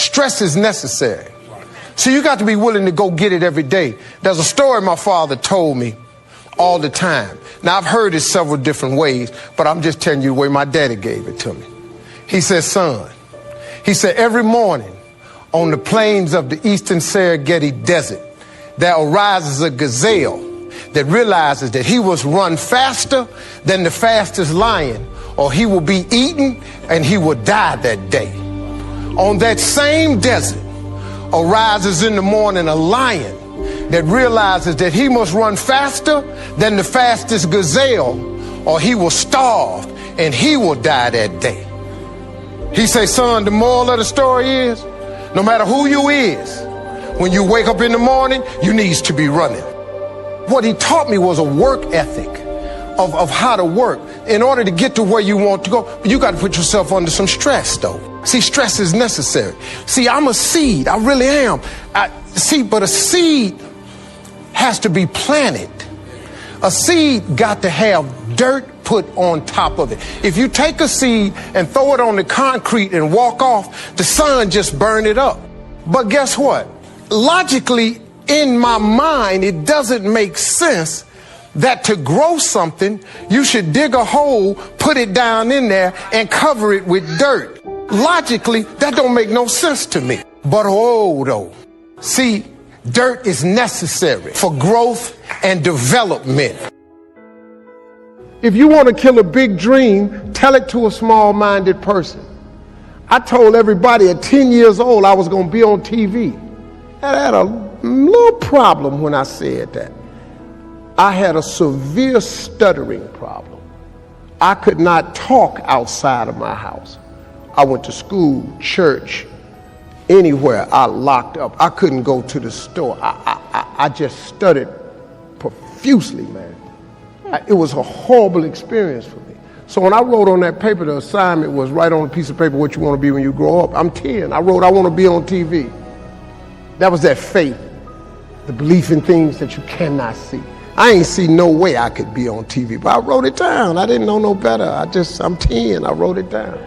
Stress is necessary. So you got to be willing to go get it every day. There's a story my father told me all the time. Now, I've heard it several different ways, but I'm just telling you the way my daddy gave it to me. He said, son, he said, every morning on the plains of the eastern Serengeti Desert, there arises a gazelle that realizes that he must run faster than the fastest lion, or he will be eaten and he will die that day. On that same desert arises in the morning a lion that realizes that he must run faster than the fastest gazelle, or he will starve and he will die that day. He say, son, the moral of the story is, no matter who you is, when you wake up in the morning, you needs to be running. What he taught me was a work ethic of how to work. In order to get to where you want to go, you got to put yourself under some stress, though. See, stress is necessary. See, I'm a seed. I really am. But a seed has to be planted. A seed got to have dirt put on top of it. If you take a seed and throw it on the concrete and walk off, the sun just burn it up. But guess what? Logically, in my mind, it doesn't make sense that to grow something, you should dig a hole, put it down in there, and cover it with dirt. Logically, that don't make no sense to me. But though, see, dirt is necessary for growth and development. If you want to kill a big dream, tell it to a small-minded person. I told everybody at 10 years old I was going to be on TV. I had a little problem when I said that. I had a severe stuttering problem. I could not talk outside of my house. I went to school, church, anywhere. I locked up. I couldn't go to the store. I just stuttered profusely, man. It was a horrible experience for me. So when I wrote on that paper, the assignment was write on a piece of paper what you want to be when you grow up. I'm 10. I wrote I want to be on TV. That was that faith, the belief in things that you cannot see. I ain't see no way I could be on TV, but I wrote it down. I didn't know no better. I'm 10. I wrote it down.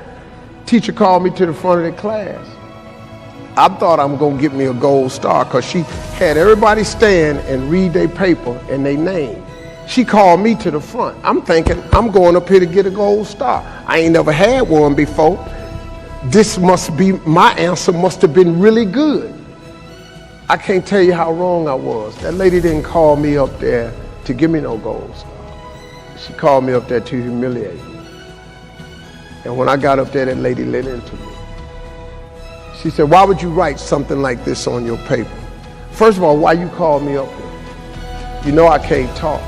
Teacher called me to the front of the class. I thought I'm going to get me a gold star because she had everybody stand and read their paper and their name. She called me to the front. I'm thinking, I'm going up here to get a gold star. I ain't never had one before. This must be, my answer must have been really good. I can't tell you how wrong I was. That lady didn't call me up there to give me no gold star. She called me up there to humiliate me. And when I got up there, that lady lit into me. She said, why would you write something like this on your paper? First of all, why you called me up here? You know I can't talk.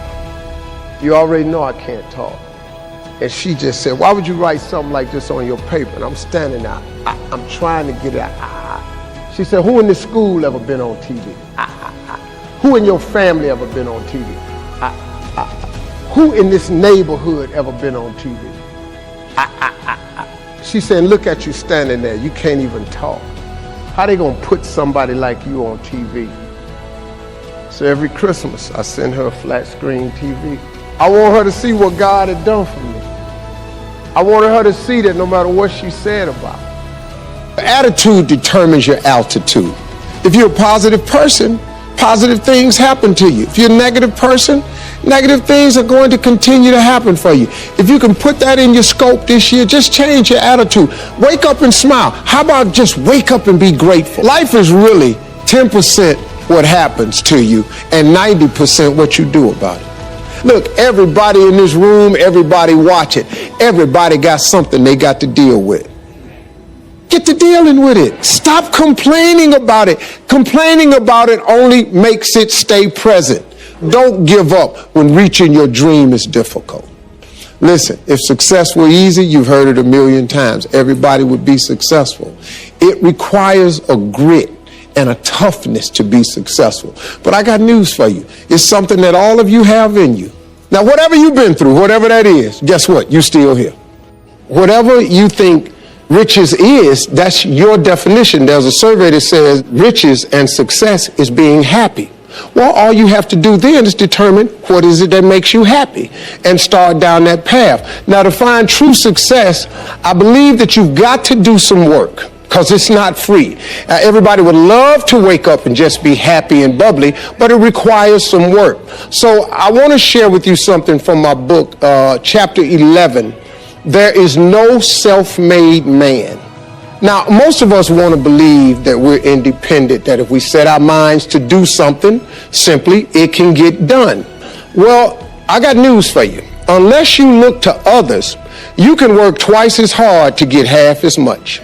You already know I can't talk. And she just said, why would you write something like this on your paper? And I'm standing there. I'm trying to get it out. She said, who in this school ever been on TV? Who in your family ever been on TV? Who in this neighborhood ever been on TV? She said, look at you standing there. You can't even talk. How they gonna put somebody like you on TV? So every Christmas, I send her a flat screen TV. I want her to see what God had done for me. I wanted her to see that no matter what she said about it. Attitude determines your altitude. If you're a positive person, positive things happen to you. If you're a negative person, negative things are going to continue to happen for you. If you can put that in your scope this year, just change your attitude. Wake up and smile. How about just wake up and be grateful? Life is really 10% what happens to you and 90% what you do about it. Look, everybody in this room, everybody watching, everybody got something they got to deal with. Get to dealing with it. Stop complaining about it. Complaining about it only makes it stay present. Don't give up when reaching your dream is difficult. Listen, if success were easy, you've heard it a million times. Everybody would be successful. It requires a grit and a toughness to be successful. But I got news for you. It's something that all of you have in you. Now, whatever you've been through, whatever that is, guess what? You're still here. Whatever you think riches is, that's your definition. There's a survey that says riches and success is being happy. Well, all you have to do then is determine what is it that makes you happy and start down that path. Now, to find true success, I believe that you've got to do some work. because it's not free. Everybody would love to wake up and just be happy and bubbly, but it requires some work. So I want to share with you something from my book, chapter 11, There Is No Self-Made Man. Now, most of us want to believe that we're independent, that if we set our minds to do something, simply it can get done. Well, I got news for you. Unless you look to others, you can work twice as hard to get half as much.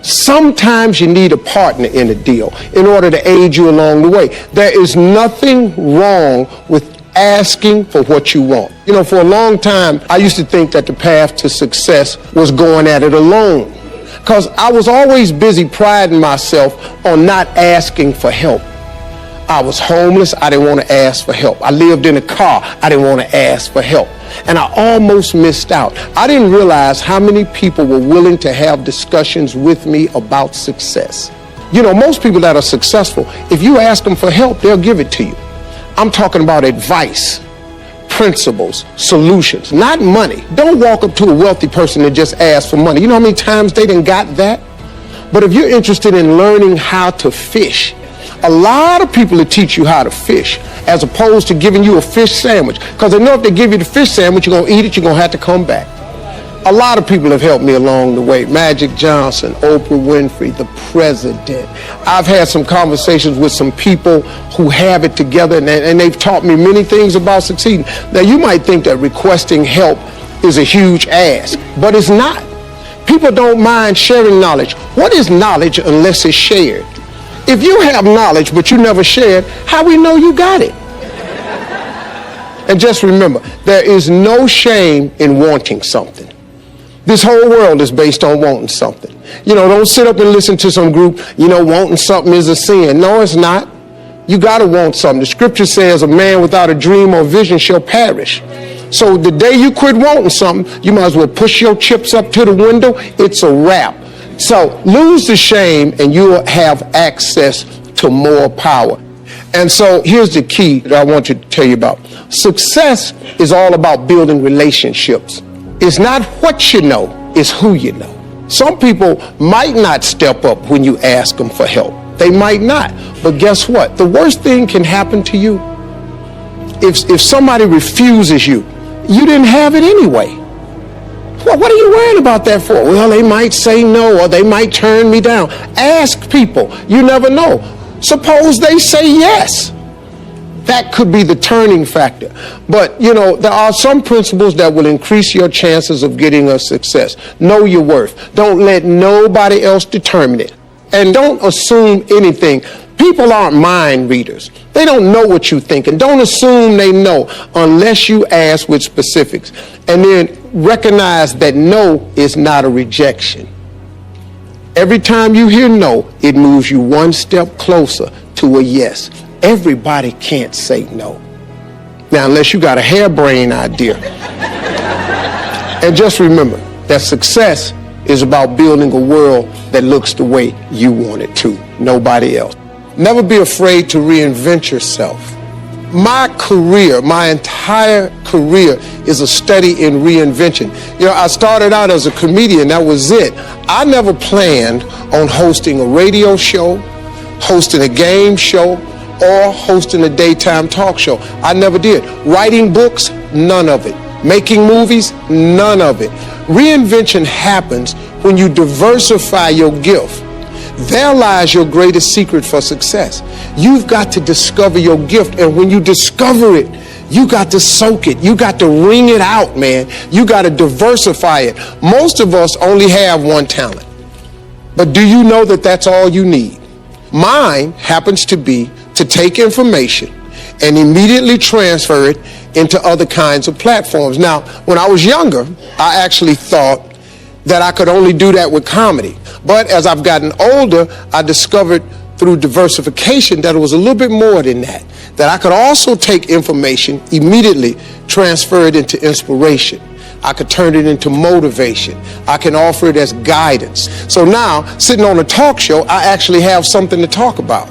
Sometimes you need a partner in a deal in order to aid you along the way. There is nothing wrong with asking for what you want. You know, for a long time, I used to think that the path to success was going at it alone, because I was always busy priding myself on not asking for help. I was homeless, I didn't want to ask for help. I lived in a car, I didn't want to ask for help. And I almost missed out. I didn't realize how many people were willing to have discussions with me about success. You know, most people that are successful, if you ask them for help, they'll give it to you. I'm talking about advice, principles, solutions, not money. Don't walk up to a wealthy person and just ask for money. You know how many times they done got that? But if you're interested in learning how to fish, a lot of people will teach you how to fish as opposed to giving you a fish sandwich, because they know if they give you the fish sandwich, you're going to eat it, you're going to have to come back. A lot of people have helped me along the way. Magic Johnson, Oprah Winfrey, the president. I've had some conversations with some people who have it together, and they've taught me many things about succeeding. Now, you might think that requesting help is a huge ask, but it's not. People don't mind sharing knowledge. What is knowledge unless it's shared? If you have knowledge but you never share it, how we know you got it? And just remember, there is no shame in wanting something. This whole world is based on wanting something. You know, don't sit up and listen to some group, you know, wanting something is a sin. No, it's not. You got to want something. The scripture says a man without a dream or vision shall perish. So the day you quit wanting something, you might as well push your chips up to the window. It's a wrap. So lose the shame and you'll have access to more power. And so here's the key that I want to tell you about. Success is all about building relationships. It's not what you know, it's who you know. Some people might not step up when you ask them for help. They might not. But guess what? The worst thing can happen to you. If somebody refuses you, you didn't have it anyway. Well, what are you worrying about that for? Well, they might say no, or they might turn me down. Ask people. You never know. Suppose they say yes. That could be the turning factor. But, you know, there are some principles that will increase your chances of getting a success. Know your worth. Don't let nobody else determine it. And don't assume anything. People aren't mind readers. They don't know what you think, and don't assume they know unless you ask with specifics. And then recognize that no is not a rejection. Every time you hear no, it moves you one step closer to a yes. Everybody can't say no. Now, unless you got a harebrained idea. And just remember that success is about building a world that looks the way you want it to, nobody else. Never be afraid to reinvent yourself. My career, my entire career is a study in reinvention. You know, I started out as a comedian, that was it. I never planned on hosting a radio show, hosting a game show, or hosting a daytime talk show. I never did. Writing books, none of it. Making movies, none of it. Reinvention happens when you diversify your gift. There lies your greatest secret for success. You've got to discover your gift, and when you discover it, you got to soak it. You got to wring it out, man. You got to diversify it. Most of us only have one talent. But do you know that that's all you need? Mine happens to be to take information and immediately transfer it into other kinds of platforms. Now, when I was younger, I actually thought that I could only do that with comedy. But as I've gotten older, I discovered through diversification that it was a little bit more than that. That I could also take information, immediately transfer it into inspiration. I could turn it into motivation. I can offer it as guidance. So now, sitting on a talk show, I actually have something to talk about.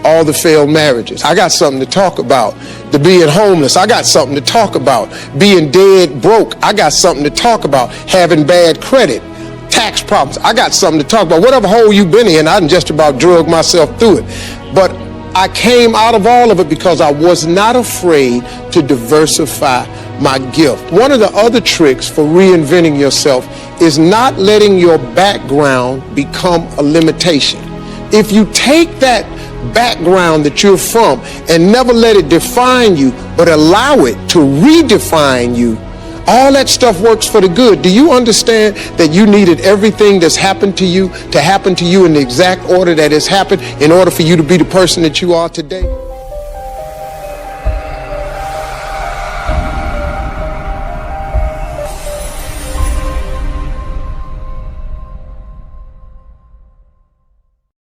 All the failed marriages, I got something to talk about. The being homeless, I got something to talk about. Being dead broke, I got something to talk about. Having bad credit, tax problems. I got something to talk about. Whatever hole you've been in, I done just about drug myself through it. But I came out of all of it because I was not afraid to diversify my gift. One of the other tricks for reinventing yourself is not letting your background become a limitation. If you take that background that you're from and never let it define you, but allow it to redefine you, all that stuff works for the good. Do you understand that you needed everything that's happened to you to happen to you in the exact order that it's happened in order for you to be the person that you are today?